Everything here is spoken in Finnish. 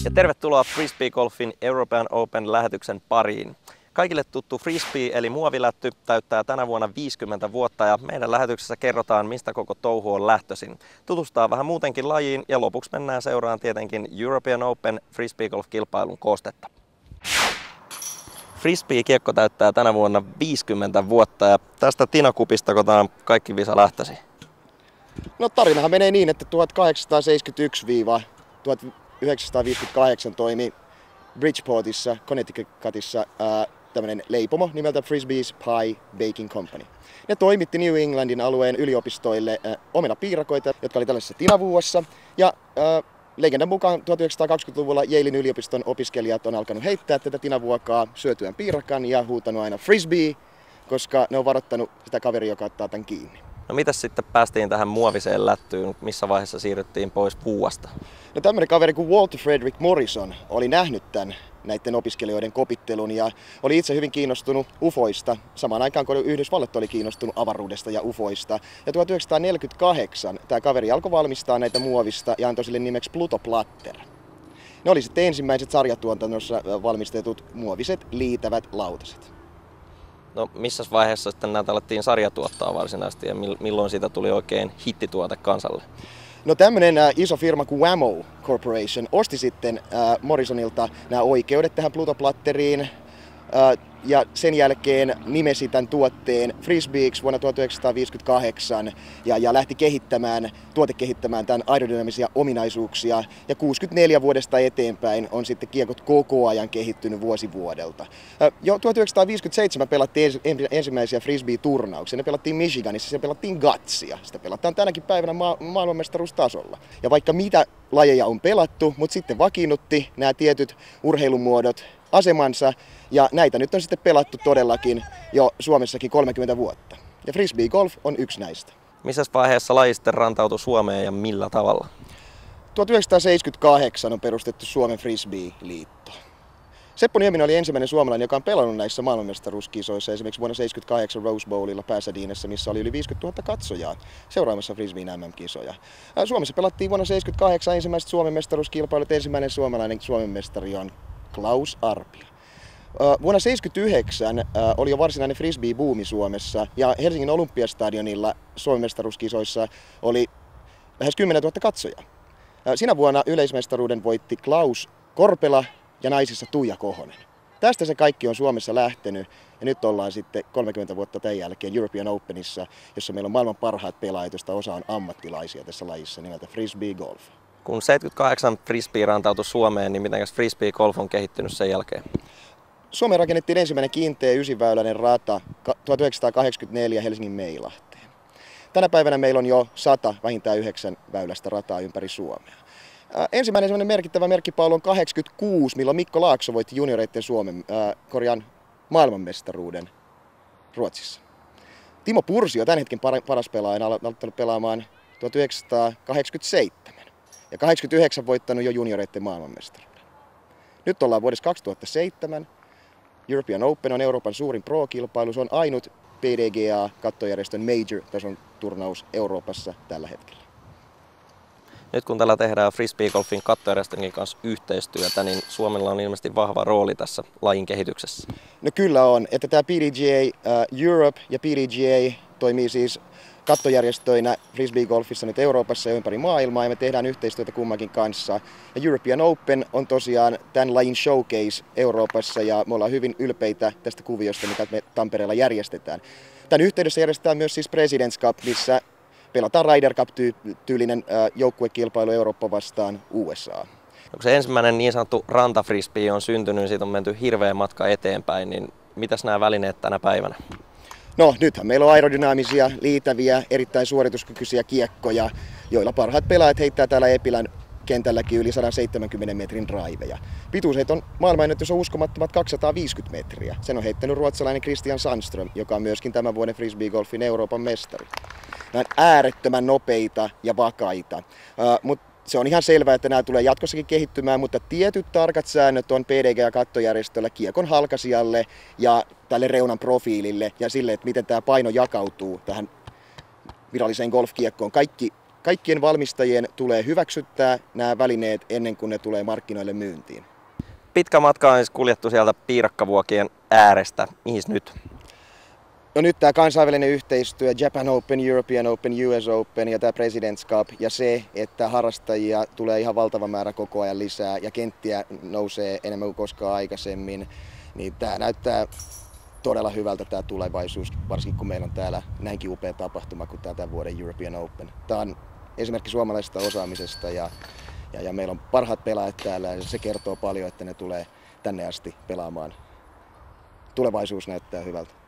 Ja tervetuloa Frisbee Golfin European Open-lähetyksen pariin. Kaikille tuttu frisbee eli muovilätty täyttää tänä vuonna 50 vuotta ja meidän lähetyksessä kerrotaan, mistä koko touhu on lähtöisin. Tutustaa vähän muutenkin lajiin ja lopuksi mennään seuraan tietenkin European Open Frisbee Golf-kilpailun koostetta. Frisbee-kiekko täyttää tänä vuonna 50 vuotta ja tästä Tinakupista kotaan kaikki visa lähtöisin. No tarinahan menee niin, että 1871-1958 toimi Bridgeportissa, Connecticutissa tämmöinen leipomo nimeltä Frisbee's Pie Baking Company. Ne toimitti New Englandin alueen yliopistoille omenapiirakoita, jotka oli tällaisessa tinavuossa. Ja legendan mukaan 1920-luvulla Yalein yliopiston opiskelijat on alkanut heittää tätä tinavuokaa syötyään piirakan ja huutanut aina Frisbee, koska ne on varoittanut sitä kaveria, joka ottaa tämän kiinni. No mitäs sitten päästiin tähän muoviseen lättyyn? Missä vaiheessa siirryttiin pois puuasta? No tämmöinen kaveri kuin Walter Frederick Morrison oli nähnyt tämän näiden opiskelijoiden kopittelun ja oli itse hyvin kiinnostunut ufoista, samaan aikaan kun Yhdysvallat oli kiinnostunut avaruudesta ja ufoista. Ja 1948 tämä kaveri alkoi valmistaa näitä muovista ja antoi sille nimeksi Pluto Platter. Ne oli sitten ensimmäiset sarjatuotannossa valmistetut muoviset liitävät lautaset. No missä vaiheessa sitten näitä alettiin sarjatuottaa varsinaisesti ja milloin siitä tuli oikein hittituote kansalle? No tämmöinen iso firma kuin Wham-O Corporation osti sitten Morrisonilta nämä oikeudet tähän Pluto-platteriin ja sen jälkeen nimesi tämän tuotteen Frisbeeksi vuonna 1958 ja lähti tuotekehittämään tämän aerodynaamisia ominaisuuksia. Ja 64 vuodesta eteenpäin on sitten kiekot koko ajan kehittynyt vuosi vuodelta. Jo 1957 pelattiin ensimmäisiä Frisbee-turnauksia. Ne pelattiin Michiganissa, se pelattiin Gutsia. Sitä pelataan tänäkin päivänä maailmanmestaruustasolla. Ja vaikka mitä lajeja on pelattu, mutta sitten vakiinnutti nämä tietyt urheilumuodot asemansa, ja näitä nyt on sitten pelattu todellakin jo Suomessakin 30 vuotta. Ja Frisbee Golf on yksi näistä. Missä vaiheessa laji sitten rantautui Suomeen ja millä tavalla? 1978 on perustettu Suomen Frisbee-liitto. Seppo Nieminen oli ensimmäinen suomalainen, joka on pelannut näissä maailmanmestaruuskisoissa, esimerkiksi vuonna 1978 Rose Bowlilla Pasadenassa, missä oli yli 50 000 katsojaa seuraamassa Frisbeen MM-kisoja. Suomessa pelattiin vuonna 1978 ensimmäiset Suomen mestaruuskilpailut. Ensimmäinen suomalainen Suomen mestari on Klaus Arpia. Vuonna 1979 oli jo varsinainen frisbee-buumi Suomessa ja Helsingin Olympiastadionilla Suomen mestaruuskisoissa oli lähes 10 000 katsojaa. Sinä vuonna yleismestaruuden voitti Klaus Korpela ja naisissa Tuija Kohonen. Tästä se kaikki on Suomessa lähtenyt ja nyt ollaan sitten 30 vuotta tämän jälkeen European Openissa, jossa meillä on maailman parhaat pelaajat, joista osa on ammattilaisia tässä lajissa nimeltä Frisbee Golf. Kun 78 frisbee rantautui Suomeen, niin mitenkäs Frisbee Golf on kehittynyt sen jälkeen? Suomeen rakennettiin ensimmäinen kiinteä 9-väyläinen rata 1984 Helsingin Meilahteen. Tänä päivänä meillä on jo 100 vähintään 9 väylästä rataa ympäri Suomea. Ensimmäinen merkittävä merkkipaalu on 86, milloin Mikko Laakso voitti junioreiden maailmanmestaruuden Ruotsissa. Timo Pursio, tämän hetken paras pelaaja, on aloittanut pelaamaan 1987 ja 89 voittanut jo junioreiden maailmanmestaruuden. Nyt ollaan vuodessa 2007. European Open on Euroopan suurin pro-kilpailu. Se on ainut PDGA-kattojärjestön major-tason turnaus Euroopassa tällä hetkellä. Nyt kun tällä tehdään Frisbee Golfin kattojärjestönkin kanssa yhteistyötä, niin Suomella on ilmeisesti vahva rooli tässä lajin kehityksessä. No kyllä on, että tämä PDGA Europe ja PDGA toimii siis kattojärjestöinä Frisbee Golfissa nyt Euroopassa ja ympäri maailmaa, ja me tehdään yhteistyötä kummankin kanssa. Ja European Open on tosiaan tämän lajin showcase Euroopassa, ja me ollaan hyvin ylpeitä tästä kuviosta, mitä me Tampereella järjestetään. Tämän yhteydessä järjestetään myös siis President's Cup, missä pelataan Ryder Cup-tyylinen joukkuekilpailu Eurooppa vastaan USA. Kun se ensimmäinen niin sanottu rantafrisbee on syntynyt, siitä on menty hirveä matka eteenpäin, niin mitäs nämä välineet tänä päivänä? No nythän meillä on aerodynaamisia, liitäviä, erittäin suorituskykyisiä kiekkoja, joilla parhaat pelaajat heittää täällä Epilän kentälläkin yli 170 metrin driveja. Pituusheit on maailmanennätys on uskomattomat 250 metriä. Sen on heittänyt ruotsalainen Christian Sandström, joka on myöskin tämän vuoden Frisbee Golfin Euroopan mestari. Nämä on äärettömän nopeita ja vakaita, mutta se on ihan selvää, että nämä tulee jatkossakin kehittymään, mutta tietyt tarkat säännöt on PDGA-kattojärjestöllä kiekon halkasijalle ja tälle reunan profiilille ja sille, että miten tämä paino jakautuu tähän viralliseen golfkiekkoon. Kaikki Kaikkien valmistajien tulee hyväksyttää nämä välineet ennen kuin ne tulee markkinoille myyntiin. Pitkä matka on siis kuljettu sieltä piirakkavuokien äärestä. Mihin nyt? No nyt tämä kansainvälinen yhteistyö, Japan Open, European Open, US Open ja tämä President's Cup ja se, että harrastajia tulee ihan valtava määrä koko ajan lisää ja kenttiä nousee enemmän kuin koskaan aikaisemmin, niin tämä näyttää todella hyvältä tämä tulevaisuus, varsinkin kun meillä on täällä näinkin upea tapahtuma kuin tämä tämän vuoden European Open. Tämä on esimerkki suomalaisesta osaamisesta ja meillä on parhaat pelaajat täällä ja se kertoo paljon, että ne tulee tänne asti pelaamaan. Tulevaisuus näyttää hyvältä.